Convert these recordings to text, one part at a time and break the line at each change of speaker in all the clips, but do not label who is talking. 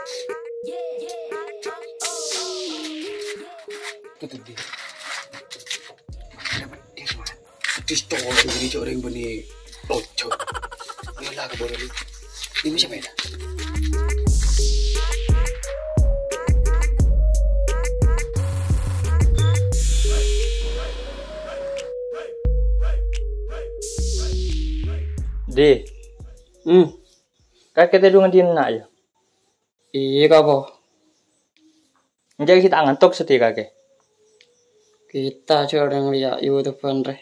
Tuh dia. Dapat dia mah. Petis tolong ini orang bani ojo. Ayolah ke bawah dulu. Ini siapa ya?
Di, kakek tadi dengan nak ya?
Iya kak po.
Jadi kita ngantuk seti kakek.
Kita orang lihat YouTube re.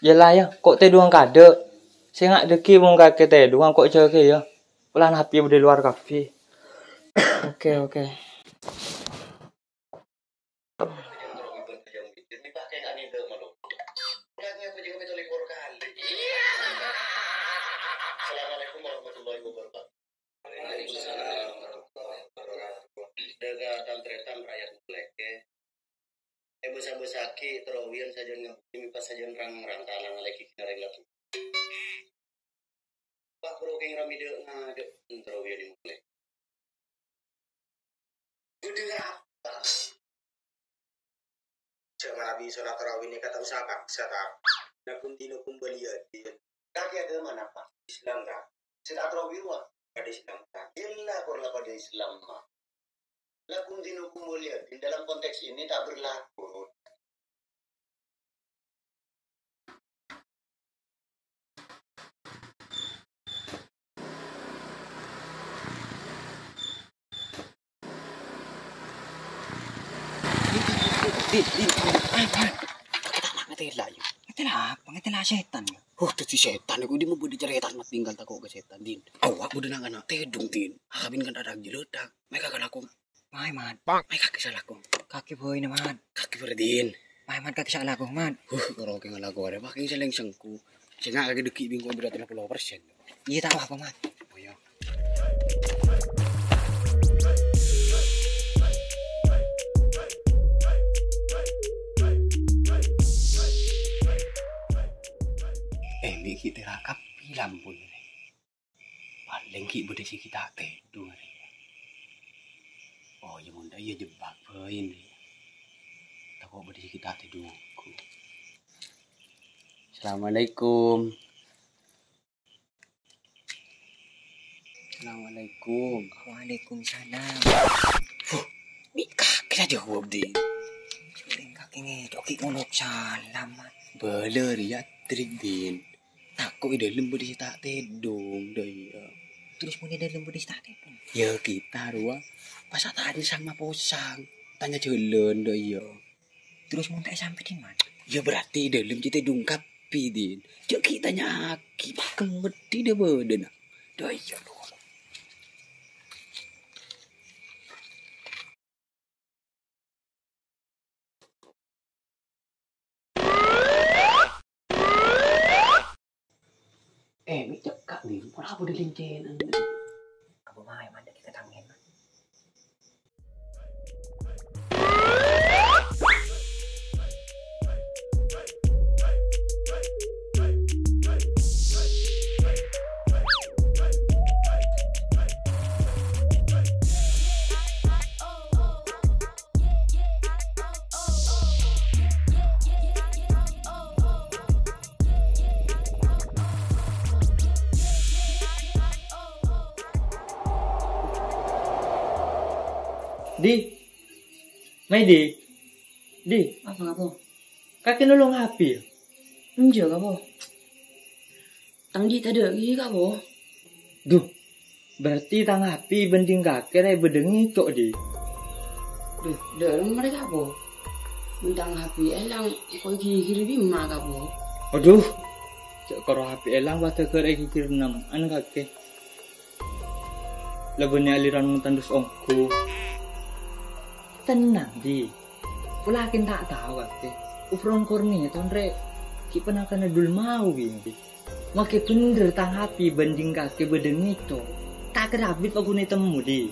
Yalah ya, kok tadi doang kade. Saya nggak deki mung kakek tadi doang kok jaga ya. Pelan HP di luar kafe.
Oke.
Assalamualaikum warahmatullahi wabarakatuh. Waalaikumsalam warahmatullahi wabarakatuh. Daga tantretan rakyat muleke. Besar-besaki terawian saja ngabuti pas saja rang talang lagi kinareng lagi. Pak bro keng ramide ngade terawian di mulek. Udah apa? Jangan nabi sholat tarawih ini kata usaha paksa tak. Nakun tino kumbalian. Kaki ada mana pak? Islam tak? Sedang tarawih wah. Ada Islam tak? Illa korla pada Islam mah. Lakum dinukum mulia. Di dalam konteks ini tak berlaku.
Ngetela setan. Tuh si setan aku di mau budi ceretan mat tinggal takut ke setan din. Awak budi nang anak tedung tin. Habin kan ada jeledak. Mereka kan aku.
Mai man.
Mereka kisah aku.
Kaki boy na man.
Kaki berdin.
Mai man kaki salah ko man.
Kalau keng lagu ada pakai seleng sengku. Sehingga lagi deki bingko berat 50%.
Iya tak apa man.
Oh ya. Miki terakap pilam pun. Paling ki bude si kita tedu. Oh ya munda iya jebak ini. Takut bude si kita tedu. Assalamualaikum. Assalamualaikum.
Waalaikumsalam.
Mika kita jawab di.
Suling kaki ni doki unuk salam man.
Beler ya trik din. Takut ide lembu di tak tedung daya.
Terus mau dia lembu di stadion.
Ya kita rua pas tadi sama posang tanya jalan daya.
Terus mau tak sampai di mana?
Ya berarti dalam kita dungkap pidin. Jok kita nyaki pakai meti dia badan. Daya doh. Mik cekak nih, kenapa dilincenan?
Kamu mai man kita tangin.
Di, Mai di,
Apa kamu?
kakek nolong HP ya?
Enggak kamu. Tanggi tak ada lagi kamu.
Duh, berarti tang HP banding kakek rai bedengi cok di.
Duh, dalam mereka kamu. Mentang HP elang, kau kiri bima kamu.
Aduh, cok karo HP elang bata kerai kikir naman kakek. Labannya aliran tandus ongku. Tenang di, pulakin tak tahu kakek. Ufron korni ton re, ki penakan dul mau gini. Makai bener tang HP banding kakek bedengi cok. Tak kerabit aku nih temu di.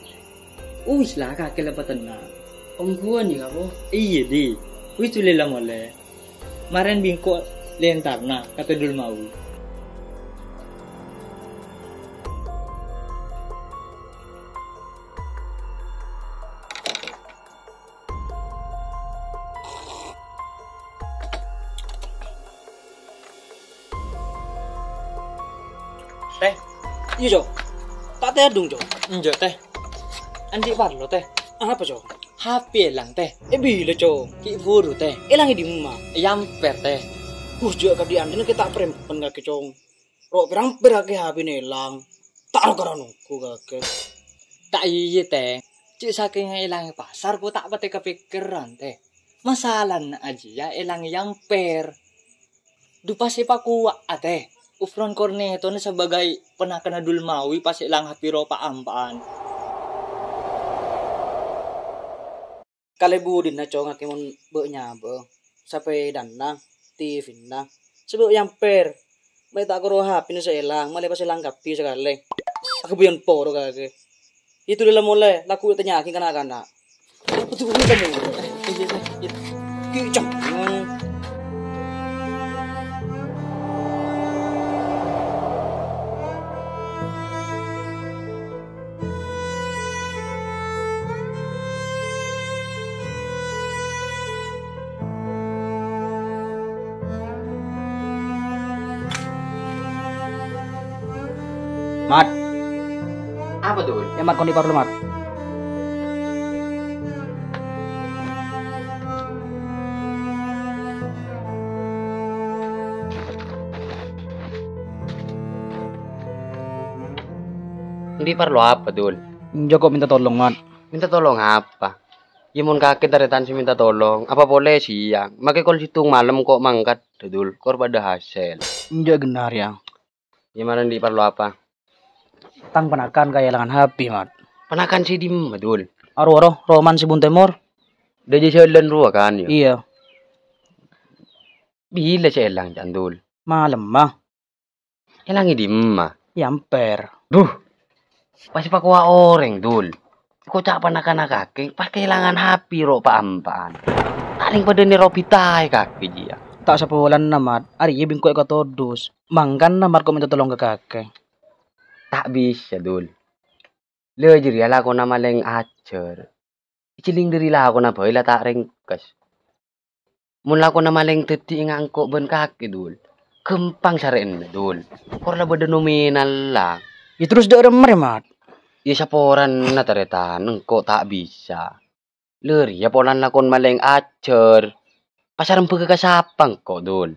Uwis lah kakek lepas tenang.
Ongkuan ni kamu.
Iya di, wis tulela mole. Maren bingko lentar na kata dul mau.
Iya, Cok. Tak tedung, Cok.
Enjo teh. Andi parlo teh.
Apa, Cok?
HP elang teh.
Bila, Cok.
Ki buru teh.
Elangi di rumah.
Yamper teh.
Juga kadi andin kita perempuan gak kecong. Rok perang berake HP nelang. Tak karano ku gak.
Tak iya teh. Cik saking elang pasar ku tak pati kepikiran teh. Masalah aja ya elang yamper. Dupa siapa kuat teh. Ufron Corneto na sebagai penakana dulmawi pas elang hapiro paampaan.
Kalebudin na cong akimon be nyabo. Sampai dana TV na. Sebab yamper. May tak kuro HP na sa elang. Malay pa silang kapi sekali. Aku buyan poro kage. Itu nila mulai. Laku itanya aking kana-kana. Betul kita mo. Kicang. Mat,
Apa tuh?
ya mat kondi parlo mat.
Hindi perlu apa, Dul?
Joko minta tolong mat.
Minta tolong apa? Yamun kakek taretan si minta tolong. Apa boleh siang? Makai kalau situng malam kok mangkat, Dul. Kor pada hasil.
Inja genar ya.
Gimana hindi perlu apa?
Tang penakan kaya langan HP mat.
Penakan si dim, Dul.
Aro roman si Buntemor.
Udah jadi selan ruah kan ya?
Iya,
Bila si elang jan, Dul?
malam mah.
Elangi dim mah.
Yamper.
Duh. Pasti pakwa orang, Dul. Kok cak penakan kakek? Pas kehilangan HP ro paampaan. Taling pada ni ropitai kakek dia.
Tak sepulan na mat. Ari ibing ko ikatodus. Mangkan na mat ko minta tolong ke kakek.
Tak bisa, Dul. Lejer ya lah ko na maleng acer. Iciling diri lah ako na boy la tak rengkes. Mula ko na maleng teti ngangkok ben kaki, Dul. Kempang saren na, Dul. Kor la beda nominal lang.
Ya terus dak remer mat.
Ya saporan na taretan engko tak bisa. Leri ya polan lakon maleng acer. Pasaran pagkakasapang ko, Dul.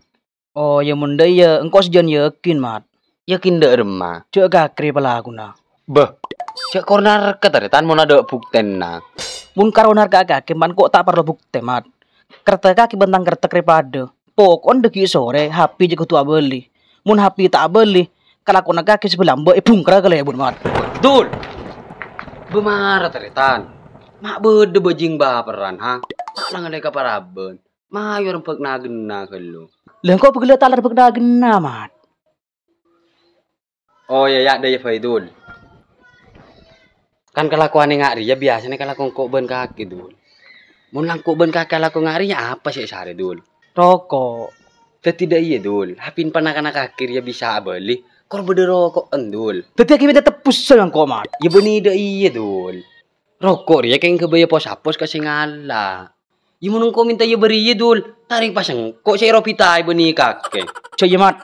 Oh ya munda ya engkau sejan yakin mat.
Yakin dek remah.
Cek kakri pala aku na.
Beh. Cek kornar ketaretan mau nada bukten na.
Mun karonar kakek man kok tak perlu bukti mat. Kerta kaki bentang kerta kripada. Pokon deki sore HP je ketua beli. Mun HP tak beli. Kalau aku nak kaki sebelah mbak bungkra kali ya bun mat.
Dul. Bemara taretan. Mak bede bejing baperan ha. Tak lang alay kaparaben. Mayor pag nagena kalo.
Lah kok begele talar begena gena mat.
Oh ya daya Faidul. Kan kelakuan ngak ria biasanya kelakuan kok ben kaki, Dul. Mun lang kok ben kaki laku ngak ria apa sih sare, Dul?
Rokok.
Tidak iya, Dul. Hapin panakanak kaki ria bisa beli. Kor bede rokok Dul.
Tadi kita minta tepus yang kok mat.
Ya benida iya, Dul. Rokok ria kayong kebaya pos-apos kasi ngala. Yung munong ko minta iya beri iya, Dul. Taring pasang kok sa iropitay beni kaki.
Caya mat.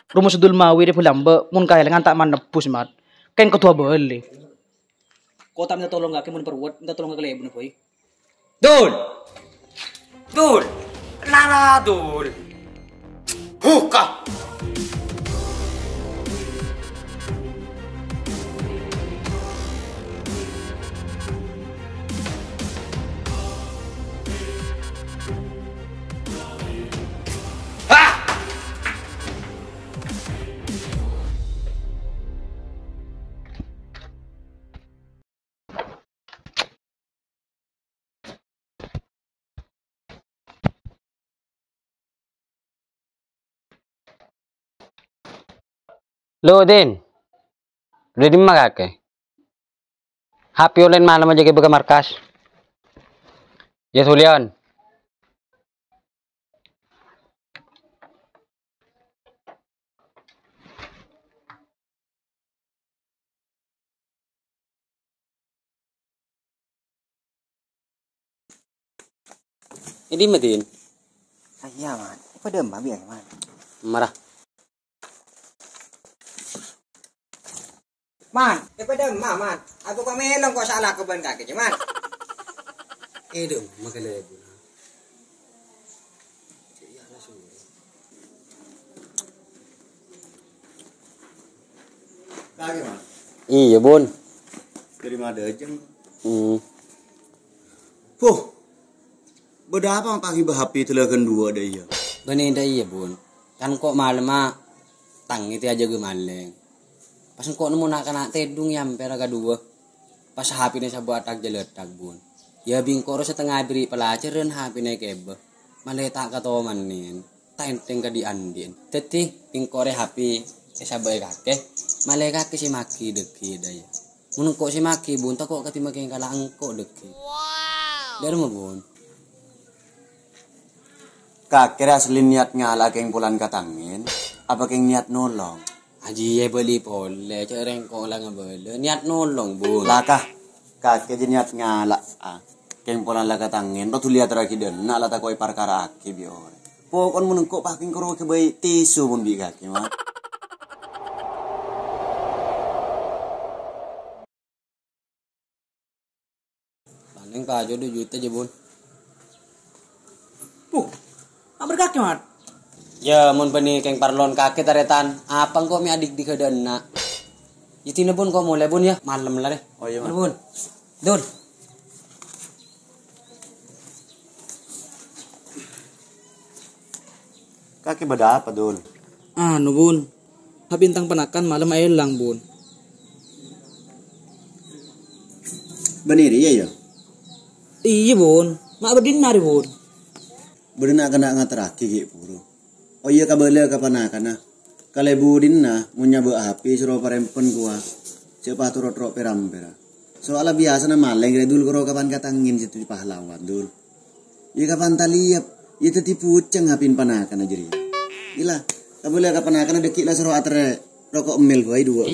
Rumah sudul mawi de pulambe mun kaya lengan tak man nepus mat. Kain ketua beli. Kau tak minta tolong gak mun perwat, minta tolong gak lebih boy.
Dul! Dul! Nara, Dul! Buka! Lo din. Udah di magake. Happy ulen malam aja ke markas. Ya Sulian. Ini medin.
Iya man, apa demam ya man?
Marah.
Man, daripada emak man. Aku kok melong kok salah ke ban kaki man.
Dong, makanya ibu. Kaki man.
Iya, Bun.
Dari mana aja?
Hmm.
Beda apa pagi berhapi telakan dua ada iya.
Benih dah iya bun. Kan kok malam tang itu aja gue maleng. Pas kok nemu nak kena tedung nyampe raga dua. Pas hapi nih sabu atak jeletak bun. Ya bingkoro setengah beri pelajaran hapi nih kebe. Malah tak kata manin. Tak enteng ke diandin. Teti bingkore hapi sabu kakek. Malah kakek si maki deki daya. Mun kok si maki bun tak kok ketima keng kalah engkau deki. Wow. Dari mana bun?
Kakek asli niat ngalah keng pulan katangin. Apa keng niat nolong?
Aji ye beli pole, cereng kok lang beli. Niat nolong bun.
Lakah, kakek je niat ngalah. Keng pulan lah katangin. Lo tuh lihat lagi dan nak lah takoi perkara aki biore. Pokon menengkok paking koro kebaik tisu pun bi kaki mah.
Paling kajo 2 juta aja bun.
Amber kaki mat.
Ya mun beni keng parlon kakek taretan. Apang kok mi adik di kedana. Itina bun kok mulai bun ya. Malam lah deh.
Oh iya
bun. Dun.
Kakek beda apa dul?
Anu bun. Habintang penakan malam ayo lang bun.
Bener iya ya.
Iya bun. Mak berdinari bun.
Bener kena ngateraki gitu puro. Oh iya kabel kapan kana. Kale budin na munya be api suruh parempen gua. Siapa turut rok peram-pera. Soalnya biasa na maleng dul karo kapan katangin situ pahlawan dul. Iya kapan taliap. Iya tetipu ceng hapin panakan aja ri. Gila. Kabel kapan kana dekik lah suruh atre rokok emil gua 2.